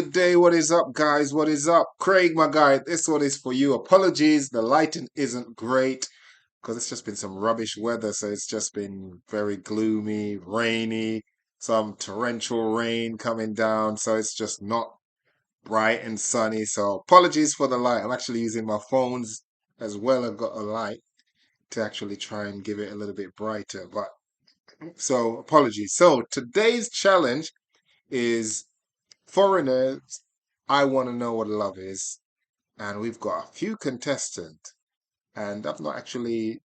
good day. What is up, guys? What is up? Craig, my guy, this one is for you. Apologies, the lighting isn't great because it's just been some rubbish weather. So it's just been very gloomy, rainy, some torrential rain coming down. So it's just not bright and sunny. So apologies for the light. I'm actually using my phones as well. I've got a light to actually try and give it a little bit brighter. But so apologies. So today's challenge is foreigners. I want to know what love is. And we've got a few contestants. And I've not actually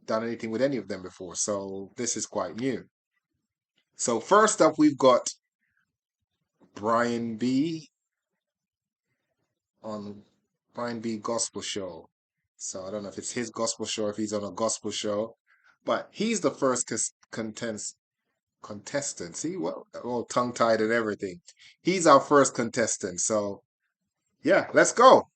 done anything with any of them before. So this is quite new. So first up, we've got Brian B on Brian B Gospel Show. So I don't know if it's his gospel show, if he's on a gospel show, but he's the first contestant. See, well, all tongue tied and everything. He's our first contestant. So yeah, let's go.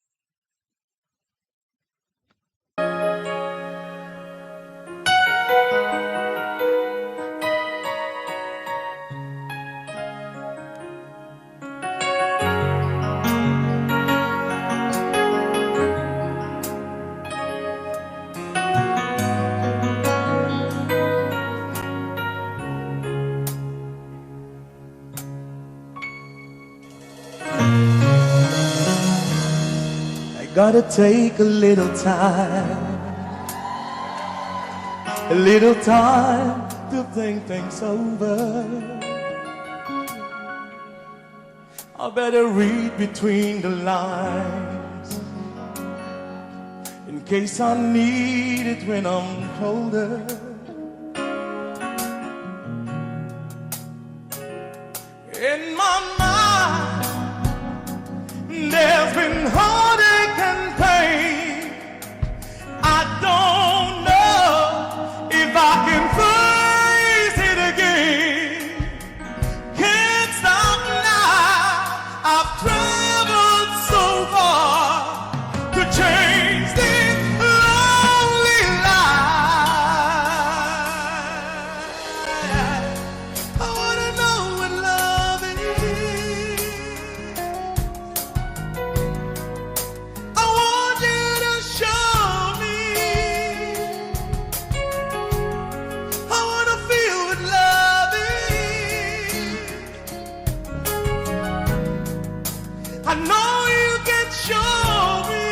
Gotta take a little time to think things over. I better read between the lines in case I need it when I'm older. In my mind, there's been heartache and pain. I don't know if I can face it again. Can't stop now. I've traveled so far to change this lonely life. I wanna know what love is. I want you to show me. I wanna feel what love is. I know you can show me.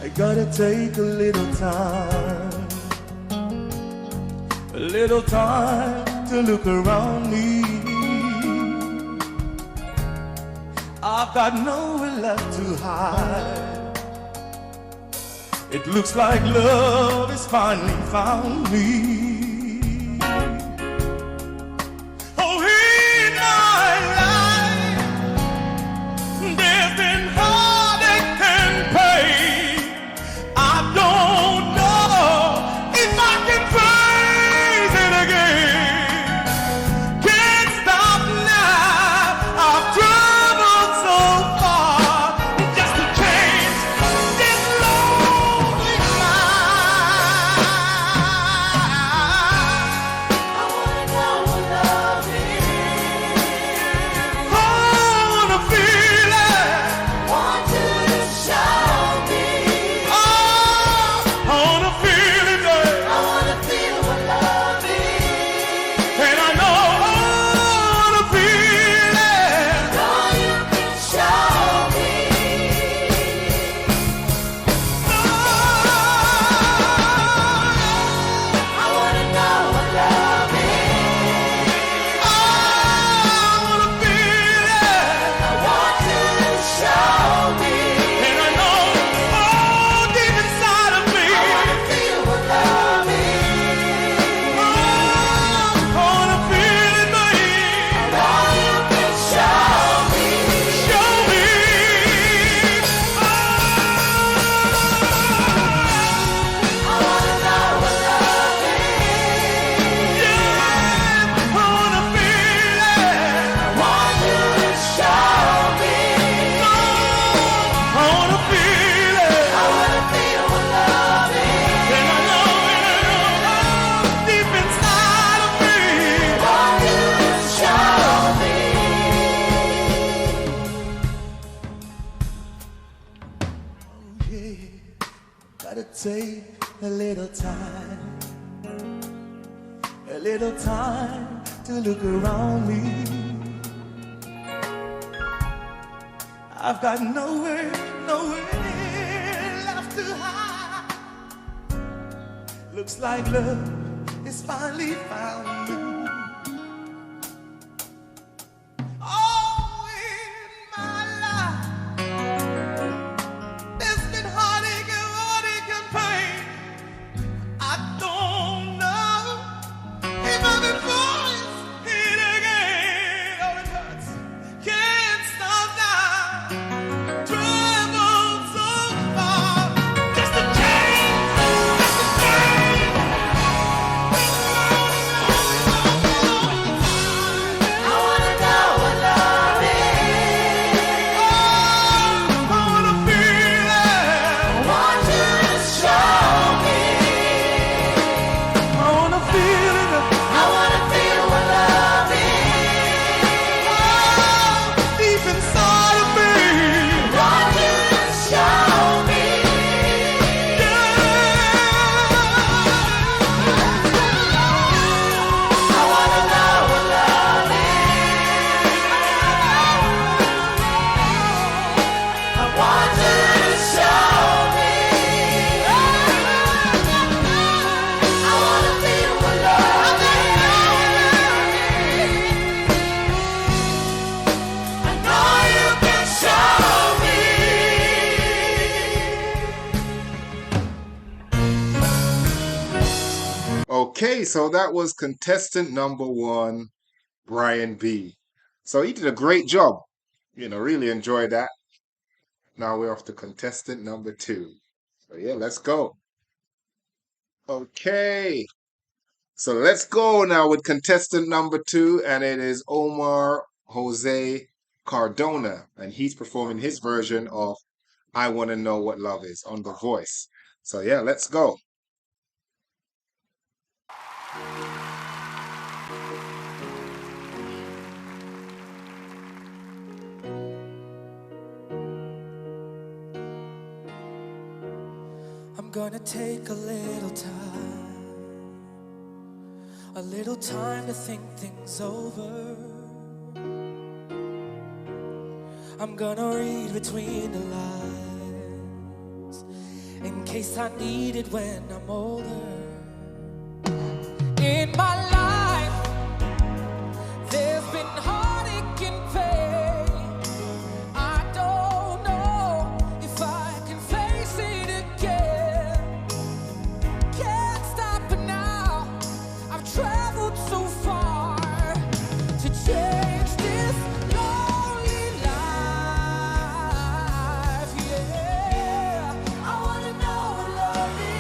I gotta take a little time to look around me. I've got nowhere left to hide. It looks like love has finally found me. Oh, in my life, there's been heartache and pain. I don't know if I can face it again. Can't stop now. I've traveled so far just to change this lonely life. Take a little time to look around me. I've got nowhere left to hide. Looks like love is finally found me. Oh, in my life, there's been heartache and pain. I don't know if I'm in voice hit again. Oh, it hurts. Can't stop now. Traveled so far. Just a change. I wanna know what love is. Oh, I wanna feel it. Want you to show me. I wanna feel it. I wanna feel what love is. Oh, deep inside of me. Want you to show me. I wanna know what love is. I want you to show me. I wanna feel what love is. I know you can show me. Okay, so that was contestant number 1, Brian B. So he did a great job. Really enjoyed that. Now we're off to contestant number 2. So yeah, let's go. Okay, so let's go now with contestant number 2, and it is Omar Jose Cardona, and he's performing his version of I Want to Know What Love Is on The Voice. So yeah, let's go. I'm gonna take a little time to think things over. I'm gonna read between the lines in case I need it when I'm older. In my life, there's been heartache and pain. I don't know if I can face it again. Can't stop it now. I've traveled so far to change this lonely life. Yeah, I wanna know what love is.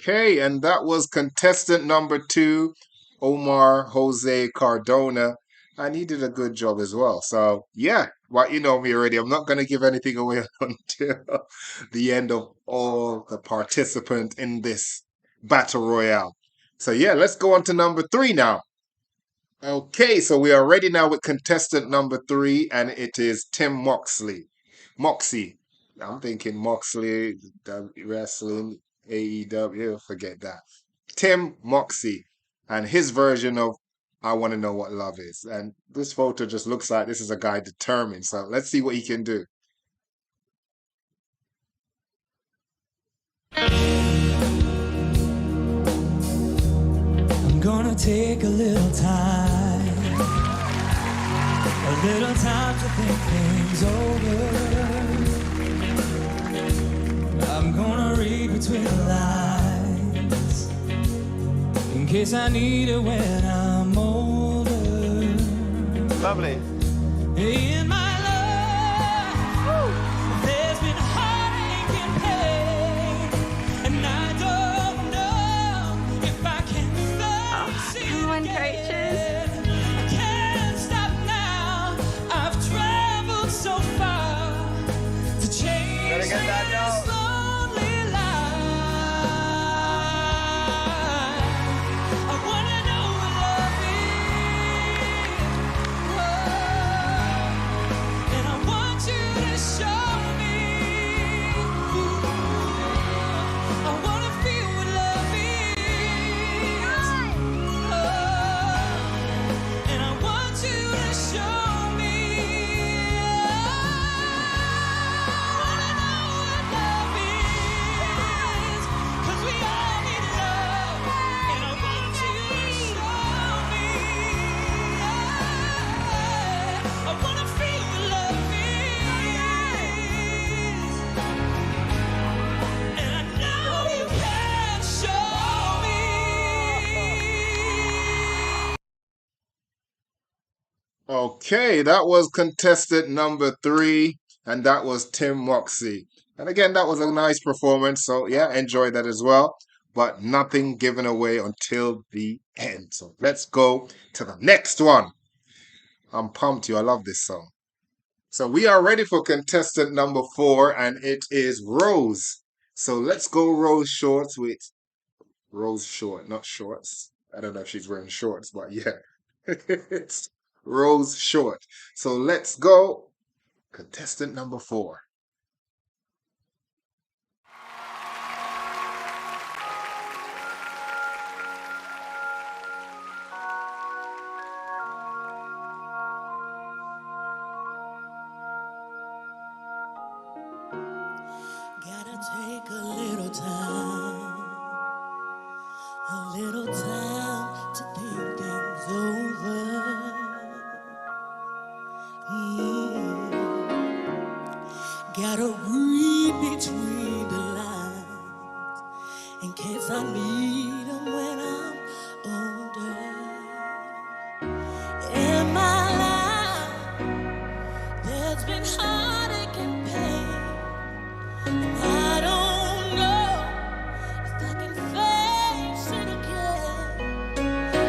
Okay, and that was contestant number 2, Omar Jose Cardona, and he did a good job as well. So, yeah, well, you know me already. I'm not going to give anything away until the end of all the participants in this battle royale. So, yeah, let's go on to number 3 now. Okay, so we are ready now with contestant number 3, and it is Tim Moxley. Moxie. I'm thinking Moxley, wrestling, AEW, forget that. Tim Moxie and his version of I Want to Know What Love Is. And this photo just looks like this is a guy determined. So let's see what he can do. I'm gonna take a little time to think things over. I'm gonna read between the lines in case I need it when I'm older. Lovely. In my life, there's been heartache and pain, and I don't know if I can face it come on, again. coaches. I can't stop now. I've traveled so far to change Gotta get that this lonely life. I wanna know what love is. And I want you to show me. I wanna feel what love is. And I want you to show me. I wanna know what love is. 'Cause we all need love. And I want you to show me. I wanna feel what love is. And I know you can show me. Okay, that was contestant number 3, and that was Tim Moxie. And again, that was a nice performance. So, yeah, enjoy that as well. But nothing given away until the end. So, let's go to the next one. I'm pumped, you. I love this song. So, we are ready for contestant number 4, and it is Rose. So, let's go Rose Shorts with Rose Short, not shorts. I don't know if she's wearing shorts, but yeah. It's Rose Short. So let's go. Contestant number 4. Gotta take a little time to think things over. Gotta read between the lines in case I need them when I'm older. In my life, there's been heartache and pain. I don't know if I can face it again.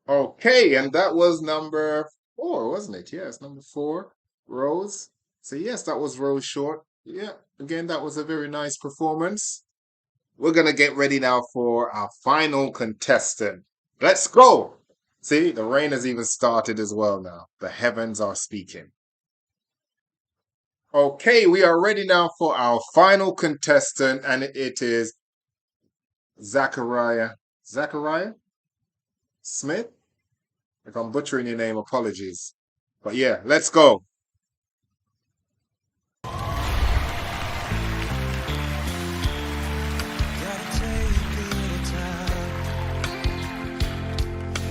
Okay, and that was number four, wasn't it? Yes, number four, Rose. So yes, that was Rose Short. Yeah, again, that was a very nice performance. We're gonna get ready now for our final contestant. Let's go. See, the rain has even started as well now. The heavens are speaking. Okay, we are ready now for our final contestant, and it is Zachariah. Zachariah Smith? If I'm butchering your name, apologies. But yeah, let's go. Gotta take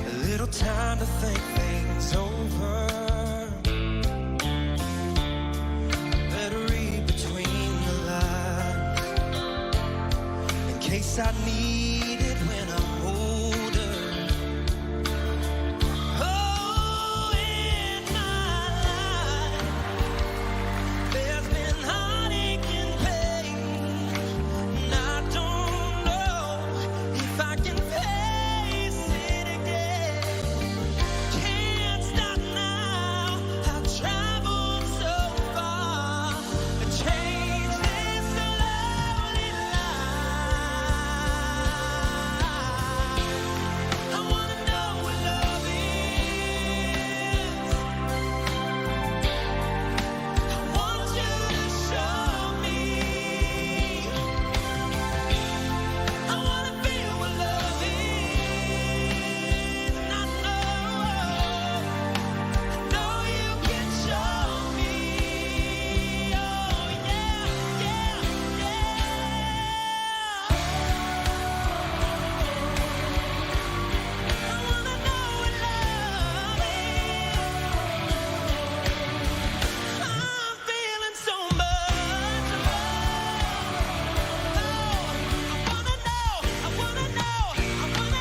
a little time to think things over. Better read between the lines in case I need it when I'm older. Oh, in my life, there's been heartache and pain, and I don't know if I can face it again. Can't stop now. I've traveled so far to change this lonely life. I wanna know what love is. I want you to show me. I wanna feel what love is. And I know you can show me. Oh yeah, yeah, yeah. I wanna know what love is. I'm feeling so much love. I wanna know, I wanna know, I wanna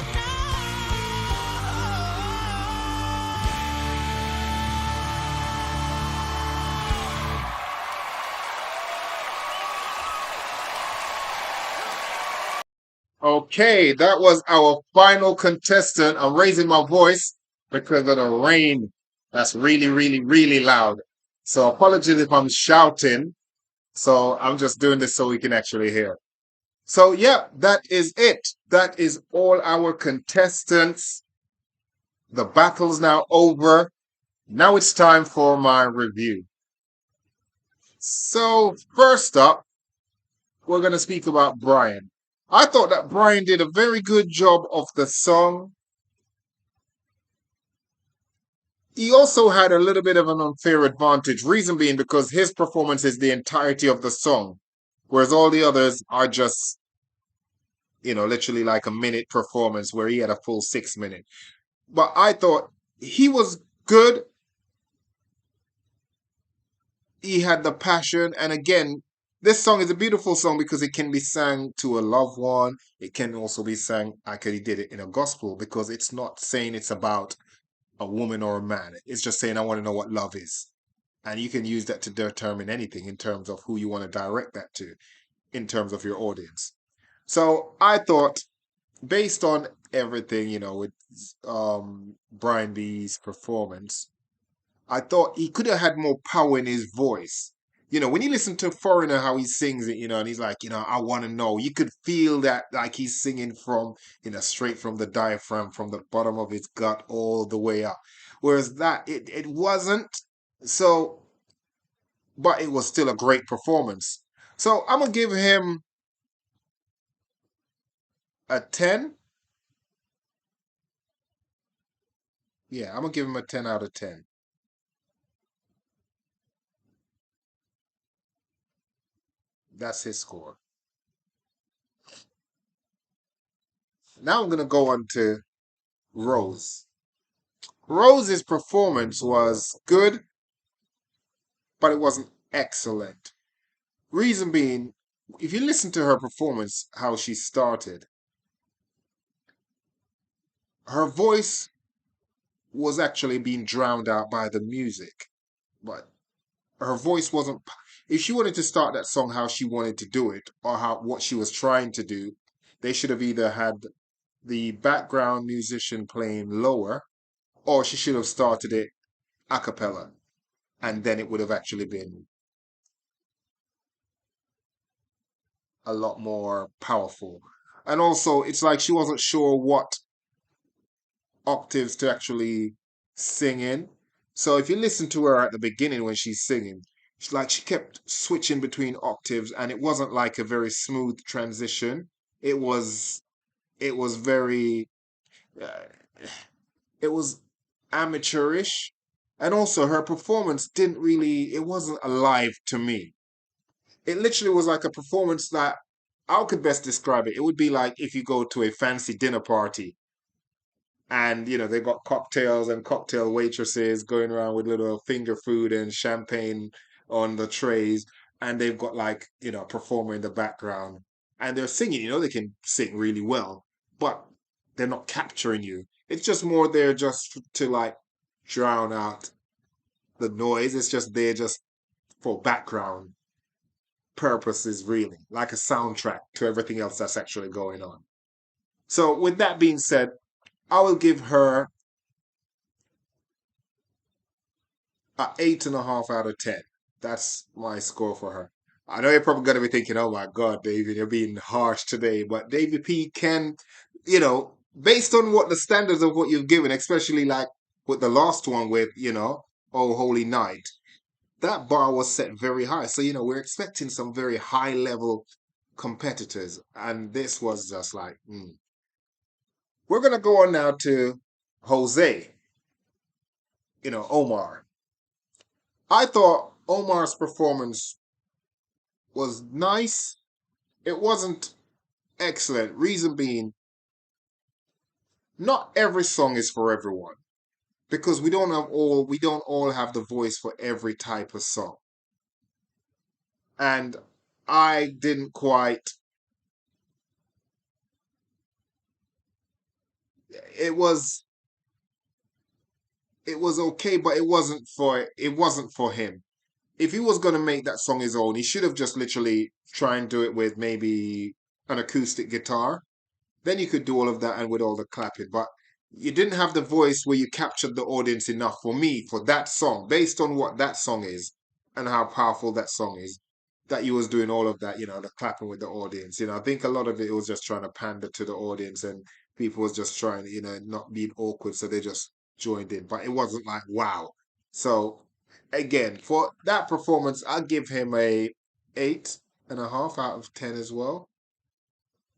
Okay, that was our final contestant. I'm raising my voice because of the rain. That's really, really, really loud. So apologies if I'm shouting. So I'm just doing this so we can actually hear. So yeah, that is it. That is all our contestants. The battle's now over. Now it's time for my review. So first up, we're going to speak about Brian. I thought that Brian did a very good job of the song. He also had a little bit of an unfair advantage, reason being because his performance is the entirety of the song, whereas all the others are just, literally like a minute performance where he had a full 6 minutes. But I thought he was good. He had the passion. And again, this song is a beautiful song because it can be sang to a loved one. It can also be sang like he did it in a gospel because it's not saying it's about a woman or a man. It's just saying, I want to know what love is. And you can use that to determine anything in terms of who you want to direct that to, in terms of your audience. So I thought, based on everything, with Brian B's performance, I thought he could have had more power in his voice. When you listen to Foreigner, how he sings it, and he's like, I want to know. You could feel that like he's singing from, straight from the diaphragm, from the bottom of his gut all the way up. Whereas that, it wasn't. So, but it was still a great performance. So I'm going to give him a 10. Yeah, I'm going to give him a 10 out of 10. That's his score. Now I'm going to go on to Rose. Rose's performance was good, but it wasn't excellent. Reason being, if you listen to her performance, how she started, her voice was actually being drowned out by the music. But her voice wasn't. If she wanted to start that song how she wanted to do it, or how what she was trying to do, they should have either had the background musician playing lower or she should have started it a cappella, and then it would have actually been a lot more powerful. And also, it's like she wasn't sure what octaves to actually sing in. So if you listen to her at the beginning when she's singing, it's like she kept switching between octaves, and it wasn't like a very smooth transition. It was it was very uh, it was amateurish, and also her performance didn't really it wasn't alive to me. It literally was like a performance that how could best describe it? It would be like if you go to a fancy dinner party and they've got cocktails and cocktail waitresses going around with little finger food and champagne on the trays, and they've got like a performer in the background, and they're singing. They can sing really well, but they're not capturing you. It's just more there just to like drown out the noise. It's just there just for background purposes, really, like a soundtrack to everything else that's actually going on. So with that being said, I will give her a 8.5 out of 10. That's my score for her. I know you're probably gonna be thinking, "Oh my God, David, you're being harsh today." But David P can, based on what the standards of what you've given, especially like with the last one with, "Oh Holy Night," that bar was set very high. So we're expecting some very high level competitors, and this was just like, We're gonna go on now to Jose, Omar. I thought Omar's performance was nice. It wasn't excellent. Reason being, not every song is for everyone because we don't all have the voice for every type of song. And I didn't quite it was it was okay, but it wasn't for him. If he was gonna make that song his own, he should have just literally try and do it with maybe an acoustic guitar. Then you could do all of that and with all the clapping, but you didn't have the voice where you captured the audience enough for me for that song, based on what that song is and how powerful that song is, that you was doing all of that, the clapping with the audience. I think a lot of it was just trying to pander to the audience and people was just trying to, not being awkward, so they just joined in. But it wasn't like wow. So again, for that performance, I'll give him a 8.5 out of 10 as well.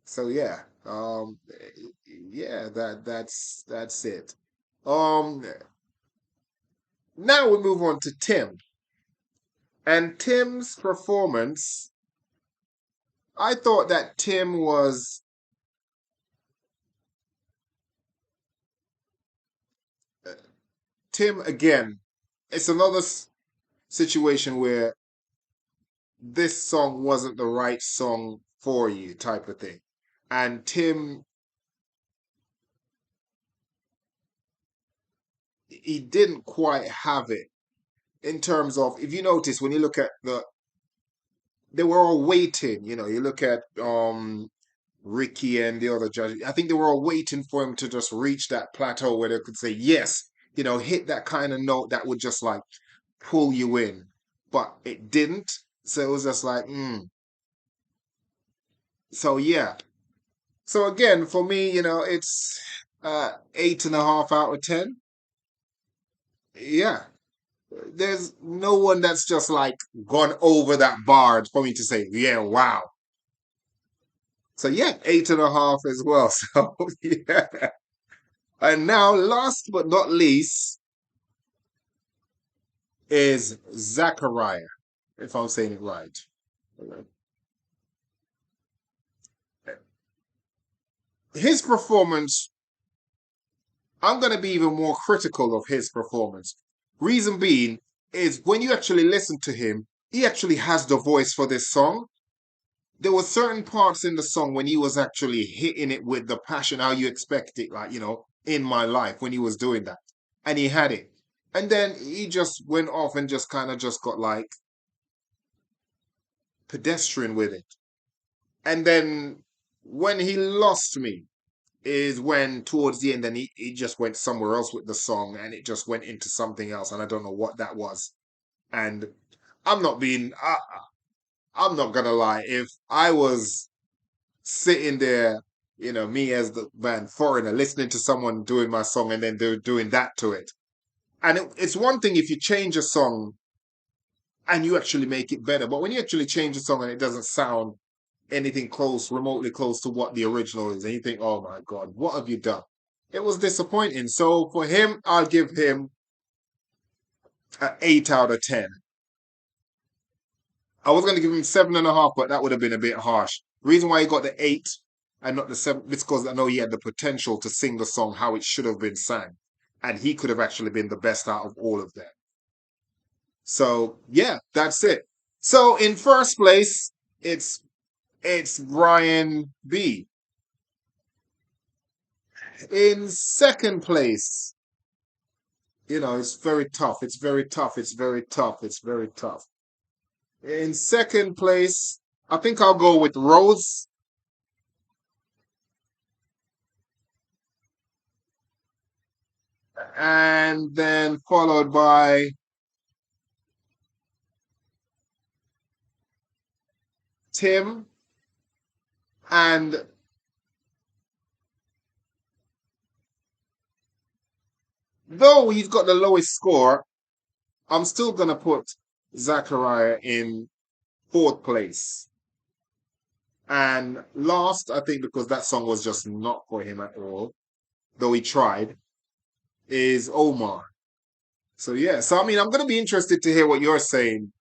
So yeah, that's it. Um, Now we move on to Tim. And Tim's performance, I thought that Tim again, it's another situation where this song wasn't the right song for you type of thing. And Tim, he didn't quite have it in terms of, if you notice, when you look at they were all waiting. You look at Ricky and the other judges. I think they were all waiting for him to just reach that plateau where they could say yes, hit that kind of note that would just like pull you in. But it didn't. So it was just like, So yeah. So again, for me, it's 8.5 out of 10. Yeah. There's no one that's just like gone over that bar for me to say, yeah, wow. So yeah, 8.5 as well. So yeah. And now, last but not least, is Zachariah, if I'm saying it right. His performance, I'm going to be even more critical of his performance. Reason being is when you actually listen to him, he actually has the voice for this song. There were certain parts in the song when he was actually hitting it with the passion, how you expect it, like, in my life when he was doing that. And he had it. And then he just went off and just kind of just got like pedestrian with it. And then when he lost me is when towards the end, then he just went somewhere else with the song, and it just went into something else, and I don't know what that was. And I'm not being, I'm not gonna lie. If I was sitting there, me as the band foreigner, listening to someone doing my song, and then they're doing that to it. And it's one thing if you change a song and you actually make it better, but when you actually change a song and it doesn't sound anything close, remotely close to what the original is, and you think, oh my God, what have you done? It was disappointing. So for him, I'll give him an 8 out of 10. I was going to give him 7.5, but that would have been a bit harsh. Reason why he got the 8 and not the 7, because I know he had the potential to sing the song how it should have been sang. And he could have actually been the best out of all of them. So yeah, that's it. So in first place, it's Brian B. In second place, it's very tough. It's very tough. It's very tough. It's very tough. In second place, I think I'll go with Rose. And then followed by Tim. And though he's got the lowest score, I'm still going to put Zachariah in fourth place. And last, I think because that song was just not for him at all, though he tried, is Omar. So yeah, so I mean, I'm going to be interested to hear what you're saying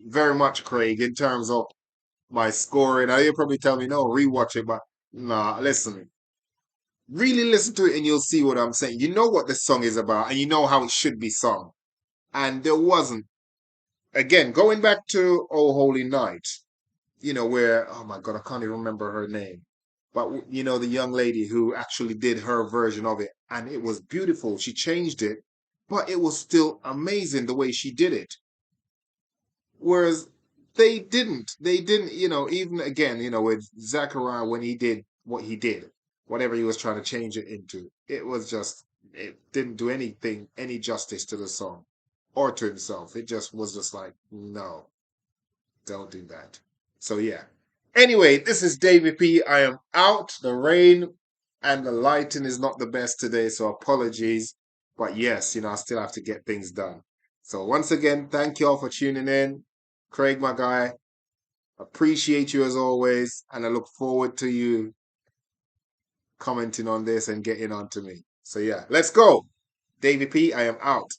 very much, Craig, in terms of my scoring. Now you'll probably tell me, no, rewatch it, but nah, listen. Really listen to it and you'll see what I'm saying. You know what the song is about and you know how it should be sung. And there wasn't. Again, going back to Oh Holy Night, where, oh my God, I can't even remember her name. But, the young lady who actually did her version of it. And it was beautiful. She changed it, but it was still amazing the way she did it. Whereas they didn't, even again, with Zachariah when he did what he did, whatever he was trying to change it into, it didn't do any justice to the song or to himself. It just was just like, no, don't do that. So yeah. Anyway, this is David P. I am out. The rain and the lighting is not the best today, so apologies. But yes, I still have to get things done. So once again, thank you all for tuning in. Craig, my guy, appreciate you as always, and I look forward to you commenting on this and getting on to me. So yeah, let's go. David P, I am out.